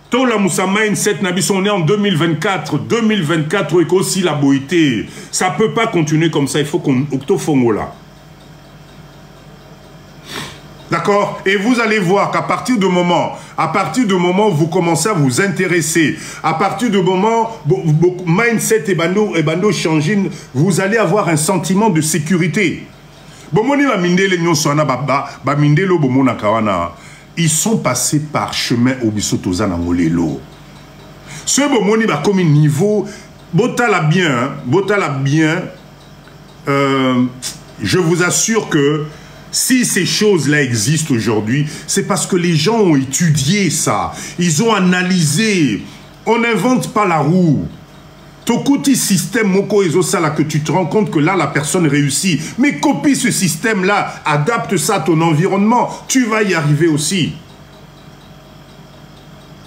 Tola Moussa Mindset Nabison, on est en 2024. 2024 est aussi la beauté. Ça ne peut pas continuer comme ça. Il faut qu'on octofongo là. D'accord? Et vous allez voir qu'à partir du moment où vous commencez à vous intéresser, à partir du moment où mindset et bando changent, vous allez avoir un sentiment de sécurité. Ils sont passés par chemin au Bissotoza Nangolelo. Ce bomoni va comme niveau, botala bien, je vous assure que si ces choses-là existent aujourd'hui, c'est parce que les gens ont étudié ça. Ils ont analysé. On n'invente pas la roue. Tokuti système moko ezosala que tu te rends compte que là, la personne réussit. Mais copie ce système-là, adapte ça à ton environnement. Tu vas y arriver aussi.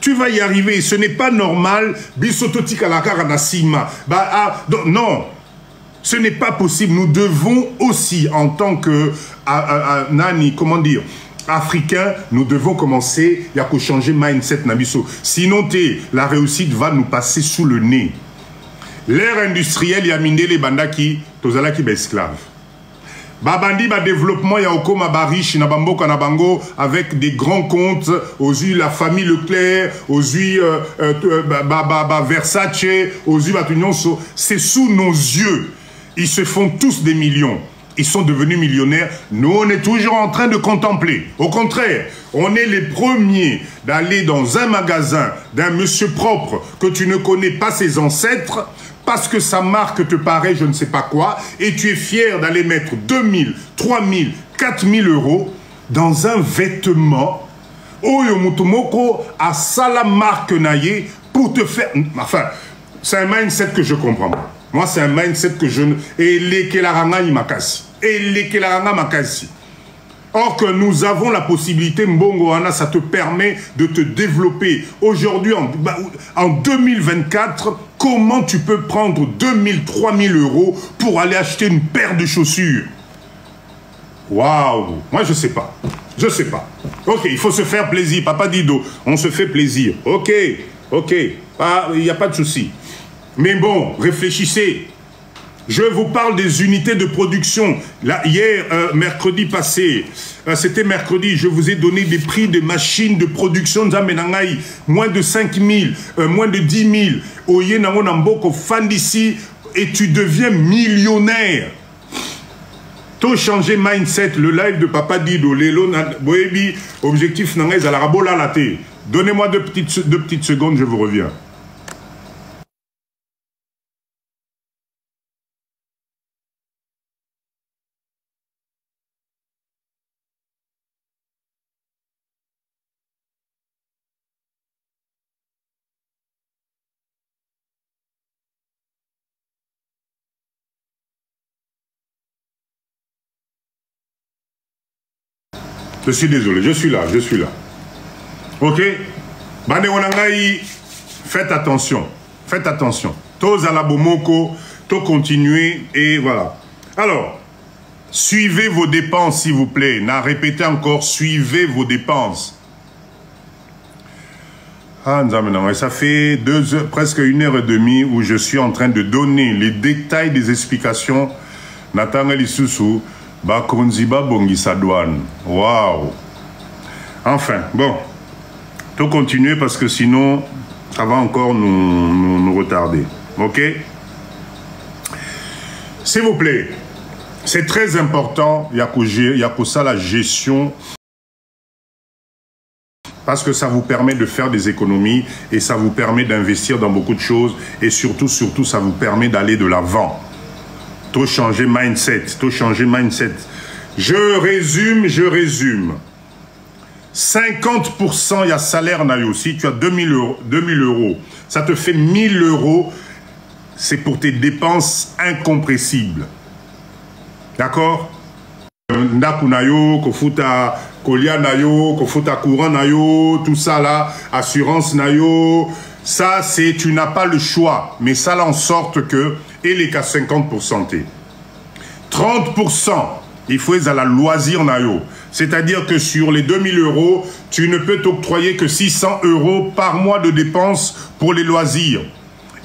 Tu vas y arriver. Ce n'est pas normal. Non. Ce n'est pas possible. Nous devons aussi, en tant que Nani, comment dire, Africains, nous devons commencer à changer mindset Nabiso. Sinon, la réussite va nous passer sous le nez. L'ère industrielle, il y a mindé les bandaki, tozala qui esclaves. Babandi, développement, il y a okoma barish, nabambo kanabango, avec des grands comptes, aux yeux la famille Leclerc, aux yeux Versace, aux yeux Batunyonso. C'est sous nos yeux. Ils se font tous des millions. Ils sont devenus millionnaires. Nous, on est toujours en train de contempler. Au contraire, on est les premiers d'aller dans un magasin d'un monsieur propre que tu ne connais pas ses ancêtres parce que sa marque te paraît je ne sais pas quoi et tu es fier d'aller mettre 2000, 3000, 4000 euros dans un vêtement Oyo Mutumoko à Sala marque naïe pour te faire... Enfin, c'est un mindset que je comprends. Moi, c'est un mindset que je ne... Et les Kelaranga, il m'a cassé. Et les Kelaranga m'a cassé. Or que nous avons la possibilité, Mbongo Wana, ça te permet de te développer. Aujourd'hui, en 2024, comment tu peux prendre 2000, 3000 euros pour aller acheter une paire de chaussures? Waouh! Moi, je sais pas. Je sais pas. Ok, il faut se faire plaisir. Papa Dido, on se fait plaisir. Ok, ok. Il n'y a pas de souci. Mais bon, réfléchissez. Je vous parle des unités de production. Là, hier, mercredi passé, c'était mercredi, je vous ai donné des prix de machines de production d'Amenangaï. Moins de 5 000, moins de 10 000. Oye nango namboko fan d'ici et tu deviens millionnaire. Tout changer mindset, le live de Papa Dido, Lelo, Boebi, objectif nangaï, Zalarabola laté. Donnez-moi deux petites secondes, je vous reviens. Je suis désolé, je suis là. Ok? Bane Wanangaï, faites attention. Faites attention. Tous à la bomoko, tous continuez et voilà. Alors, suivez vos dépenses s'il vous plaît. N'a répété encore, suivez vos dépenses. Ah, ça fait presque 1h30 où je suis en train de donner les détails des explications. Nathan Elissousou. Bakonziba Bongisa douane. Waouh. Enfin, bon. Tout continuer parce que sinon, ça va encore nous retarder. Ok? S'il vous plaît, c'est très important. Il y a que ça la gestion. Parce que ça vous permet de faire des économies et ça vous permet d'investir dans beaucoup de choses. Et surtout, ça vous permet d'aller de l'avant. Tout changer mindset, tout changer mindset. Je résume. 50%, il y a salaire nayo. Si tu as 2000 euros, ça te fait 1000 euros. C'est pour tes dépenses incompressibles. D'accord? Ndaku nayo, kofuta kolia nayo, kofuta courant nayo, tout ça là, assurance nayo. Ça, tu n'as pas le choix. Mais ça, là, en sorte que, et les cas 50%. 30%, il faut être à la loisir nayo. C'est-à-dire que sur les 2000 euros, tu ne peux t'octroyer que 600 euros par mois de dépenses pour les loisirs.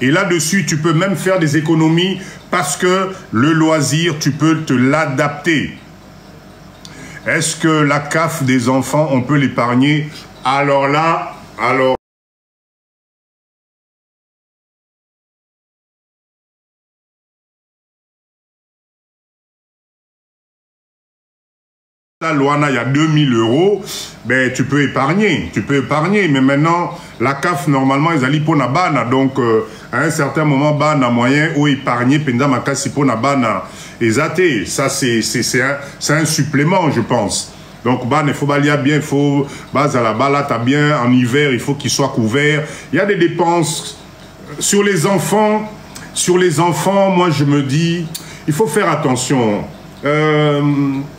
Et là-dessus, tu peux même faire des économies parce que le loisir, tu peux te l'adapter. Est-ce que la CAF des enfants, on peut l'épargner? Alors là, Luana, il y a 2000 euros, ben, tu peux épargner, mais maintenant, la CAF, normalement, ils allaient pour na bana, donc, à un certain moment, bana moyen, ou épargner, pendant ma casse, pour na bana, et zaté, ça, c'est un supplément, je pense. Donc, bana, il faut balayer bien, il faut, base à la bala, t'as bien, en hiver, il faut qu'il soit couvert. Il y a des dépenses sur les enfants, moi, je me dis, il faut faire attention.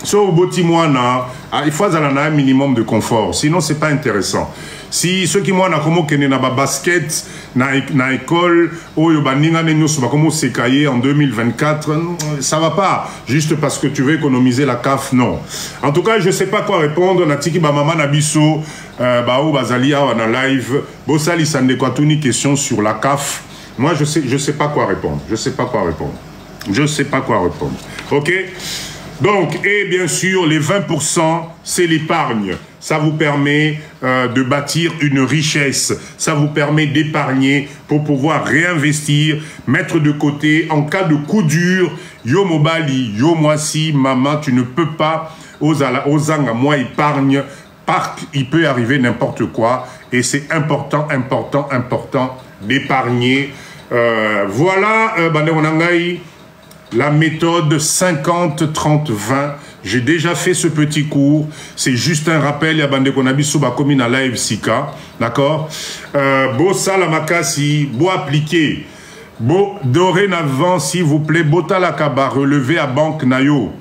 Sur le Botimouana, il faut avoir un minimum de confort, sinon c'est pas intéressant. Si ceux qui m'ont dit basket, na école, ou en 2024, ça va pas. Juste parce que tu veux économiser la CAF, non. En tout cas, je sais pas quoi répondre. Natiki Bamama Nabiso, Baou Bazalia, on a live. Bossali Sandekatuni, question sur la CAF. Moi, je sais pas quoi répondre. Je sais pas quoi répondre. Ok? Donc, et bien sûr, les 20%, c'est l'épargne. Ça vous permet de bâtir une richesse. Ça vous permet d'épargner pour pouvoir réinvestir, mettre de côté. En cas de coup dur, yo mobali, yo moisi, maman, tu ne peux pas, aux anga, moi épargne, il peut arriver n'importe quoi. Et c'est important d'épargner. Voilà, Banderonangaï. La méthode 50-30-20, j'ai déjà fait ce petit cours. C'est juste un rappel. Il y a Bande Konabi Souba Komina Live Sika. D'accord? Beau Salamakasi, beau appliquer. Beau dorénavant, s'il vous plaît, Botalakaba, relevé à Banque Nayo.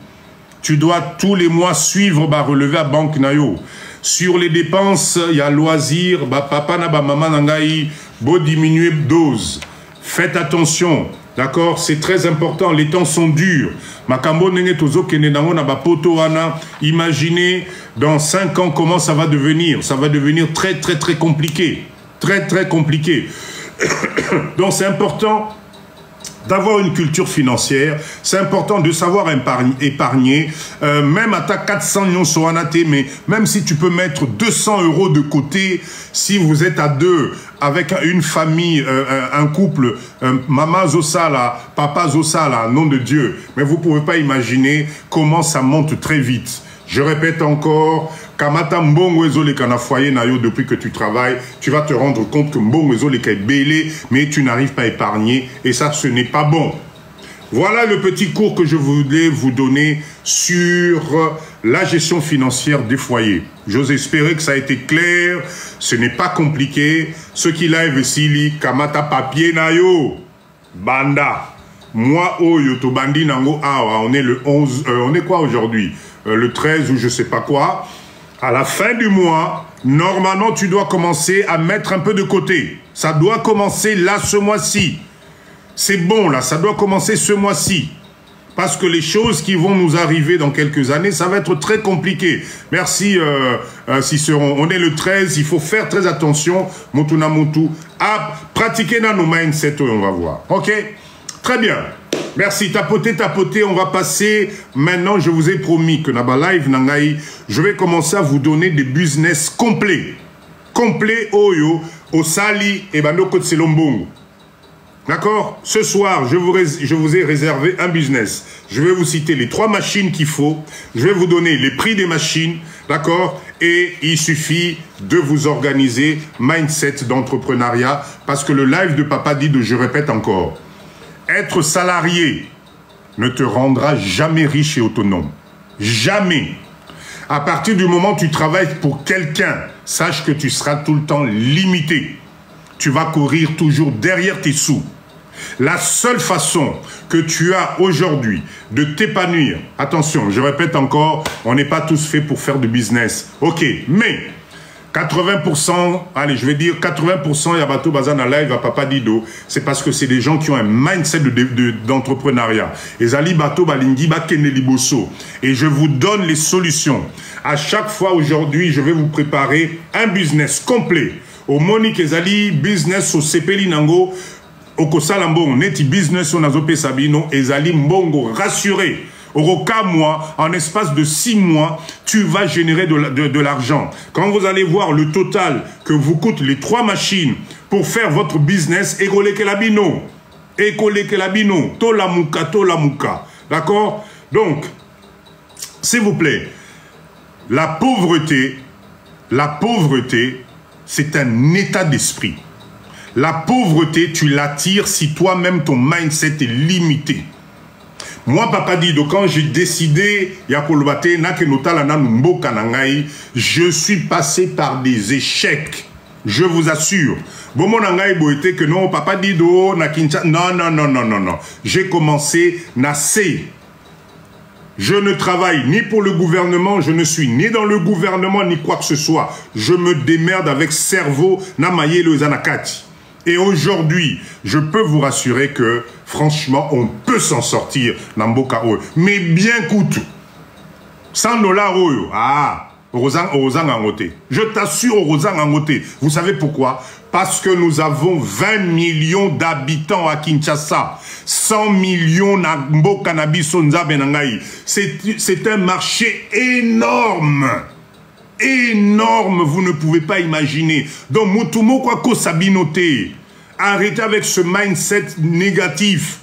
tu dois tous les mois suivre, relever à banque nayo. Sur les dépenses, il y a loisirs, papa na maman nangai, beau diminuer dose. Faites attention, d'accord? C'est très important, les temps sont durs. Makambo nenge tozo kene nango na poto wana. Imaginez dans 5 ans comment ça va devenir. Ça va devenir très très très compliqué. Très très compliqué. Donc c'est important d'avoir une culture financière, c'est important de savoir épargner, même à ta 400 millions sur un AT, mais même si tu peux mettre 200 € de côté, si vous êtes à deux, avec une famille, un couple, maman Zosala, papa Zosala, nom de Dieu, mais vous ne pouvez pas imaginer comment ça monte très vite. Je répète encore, Kamata mbongo ezole kana foyer na yo depuis que tu travailles, tu vas te rendre compte que mbongo ezole ka belé, mais tu n'arrives pas à épargner et ça ce n'est pas bon. Voilà le petit cours que je voulais vous donner sur la gestion financière des foyers. J'ose espérer que ça a été clair, ce n'est pas compliqué. Ceux qui live sili Kamata papier na yo banda. Moi oyo to bandi nango awa, on est le 11 on est quoi aujourd'hui? Le 13 ou je sais pas quoi. À la fin du mois, normalement, tu dois commencer à mettre un peu de côté. Ça doit commencer là, ce mois-ci. C'est bon, là, ça doit commencer ce mois-ci. Parce que les choses qui vont nous arriver dans quelques années, ça va être très compliqué. Merci, Cicéron. On est le 13, il faut faire très attention, Motuna Motu, à pratiquer dans nos mindsets, on va voir. OK? Très bien. Merci, tapotez, on va passer. Maintenant, je vous ai promis que dans ma live, je vais commencer à vous donner des business complets. Complets, Oyo, Osali et Bandoko Tselombongo. D'accord? Ce soir, je vous ai réservé un business. Je vais vous citer les 3 machines qu'il faut. Je vais vous donner les prix des machines. D'accord? Et il suffit de vous organiser mindset d'entrepreneuriat. Parce que le live de Papa dit, je répète encore, être salarié ne te rendra jamais riche et autonome. Jamais. À partir du moment où tu travailles pour quelqu'un, sache que tu seras tout le temps limité. Tu vas courir toujours derrière tes sous. La seule façon que tu as aujourd'hui de t'épanouir, attention, je répète encore, on n'est pas tous faits pour faire du business. Ok, mais 80%, allez, je vais dire 80% Yabato Bazana Live à Papa Dido, c'est parce que c'est des gens qui ont un mindset d'entrepreneuriat. Et Zali Bato Balingi Bakene Liboso. Et je vous donne les solutions. À chaque fois aujourd'hui, je vais vous préparer un business complet. Au Monique Ezali, business au Sepeli Nango, au Kosalambon, Neti business au Nazope Sabino, Ezali Mbongo, rassuré. Au cas, moi, en espace de 6 mois, tu vas générer de l'argent. Quand vous allez voir le total que vous coûtent les 3 machines pour faire votre business, Egole Kelabino. Egole Kelabino. Tola Muka. D'accord? Donc, s'il vous plaît, la pauvreté, c'est un état d'esprit. La pauvreté, tu l'attires si toi-même, ton mindset est limité. Moi, Papa Dido, quand j'ai décidé, je suis passé par des échecs. Je vous assure. Que non, Papa Dido, non. J'ai commencé nassé. Je ne travaille ni pour le gouvernement, je ne suis ni dans le gouvernement, ni quoi que ce soit. Je me démerde avec cerveau, namaye le zanakati. Et aujourd'hui, je peux vous rassurer que, franchement, on peut s'en sortir dans Mboka Oyo. Mais bien coûte. 100 $ Oyo. Ah, Rozang Angote. Je t'assure, Rozang Angote. Vous savez pourquoi? Parce que nous avons 20 millions d'habitants à Kinshasa. 100 millions na Mboka Nabiso Nzabe Nangai. C'est un marché énorme. Énorme, vous ne pouvez pas imaginer. Donc, Mutumo Kwako Sabinote, arrêtez avec ce mindset négatif.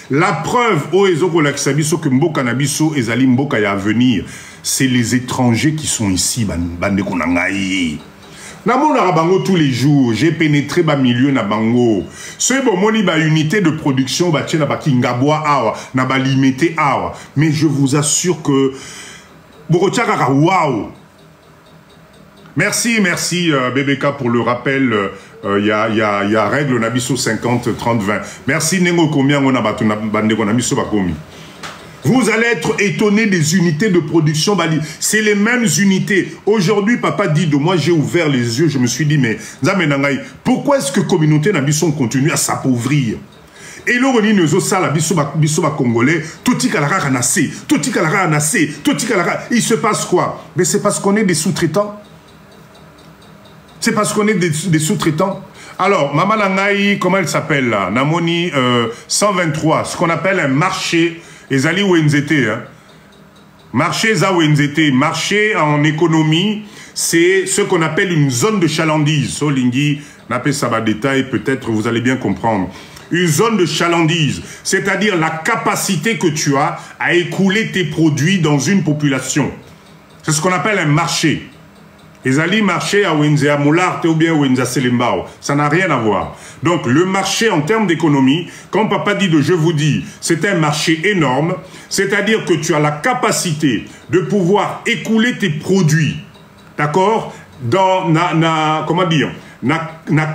La preuve, que Mboka Nabiso et Zali Mboka ya à venir, c'est les étrangers qui sont ici, Bande Konangaï. Namona Bango tous les jours, j'ai pénétré ba milieu na Bango. C'est bon, moni ba unité de production, ba tchena ba Kingabwa awa, na ba limité awa. Mais je vous assure que, Borochaka waouh. Merci, BBK pour le rappel. Il y a règle Nabiso 50, 30, 20. Merci Nengo combien on a battu Bande Nabiso Bakomi. Vous allez être étonné des unités de production. C'est les mêmes unités. Aujourd'hui, Papa dit de moi, j'ai ouvert les yeux. Je me suis dit, mais pourquoi est-ce que la communauté Nabisson continue à s'appauvrir? Et là, on dit, nous sommes congolais, tout il se passe quoi? Mais c'est parce qu'on est des sous-traitants. C'est parce qu'on est des sous-traitants. Alors, Maman Langaï, comment elle s'appelle là? Namoni 123, ce qu'on appelle un marché. Ezali Wenzete, hein. Marché za Wenzete, marché en économie, c'est ce qu'on appelle une zone de chalandise. Solingi, n'appelle ça va détail, peut-être vous allez bien comprendre. Une zone de chalandise, c'est-à-dire la capacité que tu as à écouler tes produits dans une population. C'est ce qu'on appelle un marché. Ezali marché à Wenze à Moularte ou bien Wenze à Selembao. Ça n'a rien à voir. Donc le marché en termes d'économie, comme Papa dit je vous dis, c'est un marché énorme. C'est-à-dire que tu as la capacité de pouvoir écouler tes produits. D'accord? Dans la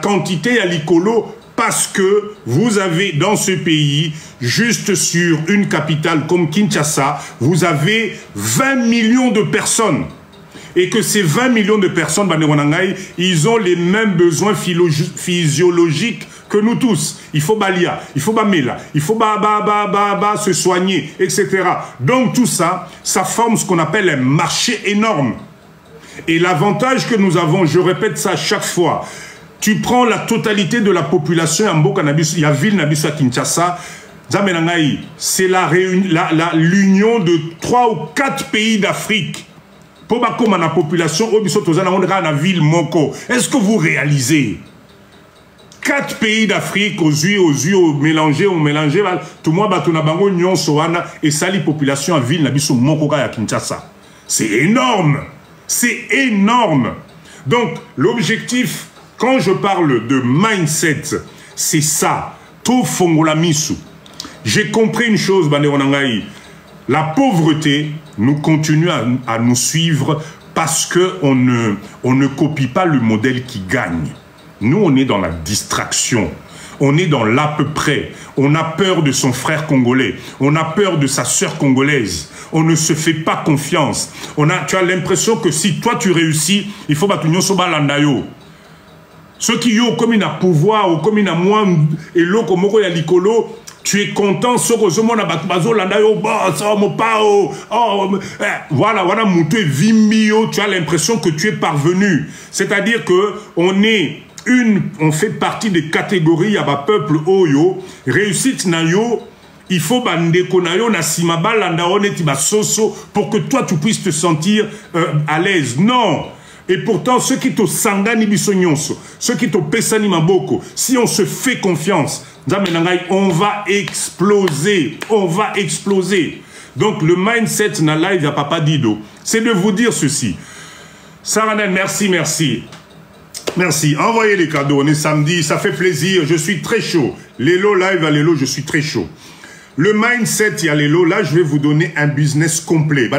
quantité à l'icolo, parce que vous avez dans ce pays, juste sur une capitale comme Kinshasa, vous avez 20 millions de personnes. Et que ces 20 millions de personnes, ils ont les mêmes besoins physiologiques que nous tous. Il faut balia, il faut bamela, il faut se soigner, etc. Donc tout ça, ça forme ce qu'on appelle un marché énorme. Et l'avantage que nous avons, je répète ça chaque fois, tu prends la totalité de la population en Bokanabis, il y a ville Nabis à Kinshasa, c'est l'union de 3 ou 4 pays d'Afrique. Pour comme la population, est-ce que vous réalisez 4 pays d'Afrique aux yeux, mélangés, tout le monde et ça, les populations à ville, à Kinshasa. C'est énorme. C'est énorme. Donc, l'objectif, quand je parle de mindset, c'est ça. Tout fongolamisu. J'ai compris une chose, la pauvreté nous continue à nous suivre parce qu'on ne copie pas le modèle qui gagne. Nous, on est dans la distraction. On est dans l'à peu près. On a peur de son frère congolais. On a peur de sa sœur congolaise. On ne se fait pas confiance. Tu as l'impression que si toi tu réussis, il faut que tu sois balandayo. Ceux qui ont comme un pouvoir ou comme un moins et l'eau comme il y a l'icolo, tu es content, voilà, tu as l'impression que tu es parvenu. C'est-à-dire que on fait partie des catégories à peuple oyo, réussite na yo, il faut bandeko na yo na simaba landa oneti ba soso pour que toi tu puisses te sentir à l'aise. Non. Et pourtant, ceux qui te sangani bisonyonso, ceux qui te pesani maboko, si on se fait confiance, on va exploser. On va exploser. Donc, le mindset na live à Papa Dido, c'est de vous dire ceci. Saranen, merci, merci. Merci. Envoyez les cadeaux. On est samedi, ça fait plaisir. Je suis très chaud. Lélo live à Lélo, je suis très chaud. Le mindset, il y a Lélo. Là, je vais vous donner un business complet.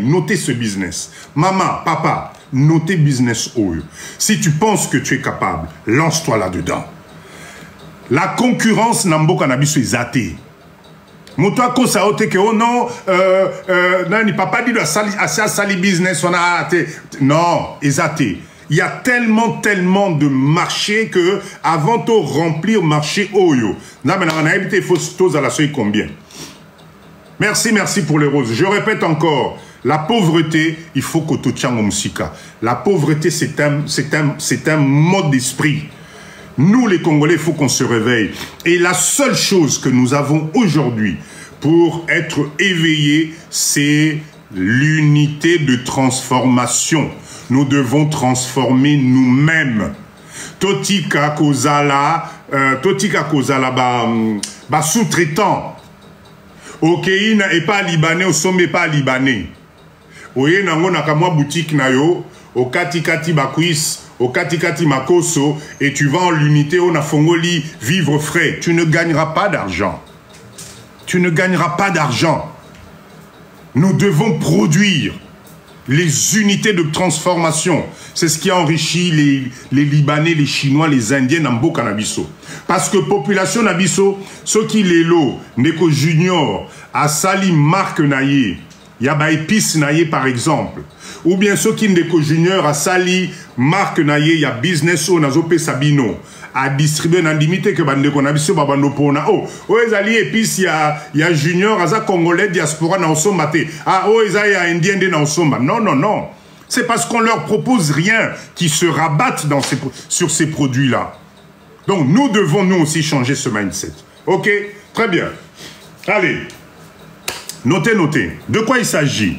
Notez ce business. Maman, papa, notez business OE. Si tu penses que tu es capable, lance-toi là-dedans. La concurrence n'ambo cannabis est athée. Moto ko sa ote que oh non nani papa dit à sali business on a athée. Non, athée. Il y a tellement de marchés que avant de remplir marché oyo. Là maintenant on a évité faut à la seuil combien. Merci pour les roses. Je répète encore, la pauvreté, il faut que tu tiens musika. La pauvreté c'est un mode d'esprit. Nous, les Congolais, il faut qu'on se réveille. Et la seule chose que nous avons aujourd'hui pour être éveillés, c'est l'unité de transformation. Nous devons transformer nous-mêmes. Totika Kozala ba sous-traitant. Okeï n'est pas libanais, au sommet pas libanais. Oye nango nakamwa boutique na yo, au katikati bakuis. Au Katikati Makoso, et tu vas en l'unité au Nafongoli vivre frais. Tu ne gagneras pas d'argent. Tu ne gagneras pas d'argent. Nous devons produire. les unités de transformation. C'est ce qui a enrichi les Libanais, les Chinois, les Indiens dans Mboka Nabiso. Parce que population Nabiso, ceux qui les lo, Neko Junior, a sali marque naïe, yaba épice naïe par exemple. Ou bien ceux qui Neko Junior a sali marque naïe, ya business o nazope sabino. A distribuer dans limité que Bandeko Nabiso babando pona. Oh, ezali épice ya Junior, aza Congolais diaspora na osomba te. Ah, oh, eza ya Indien de na osomba. Non, non, non. C'est parce qu'on leur propose rien qui se rabattent sur ces produits-là. Donc, nous devons, nous aussi, changer ce mindset. OK? Très bien. Allez. Notez, notez. De quoi il s'agit?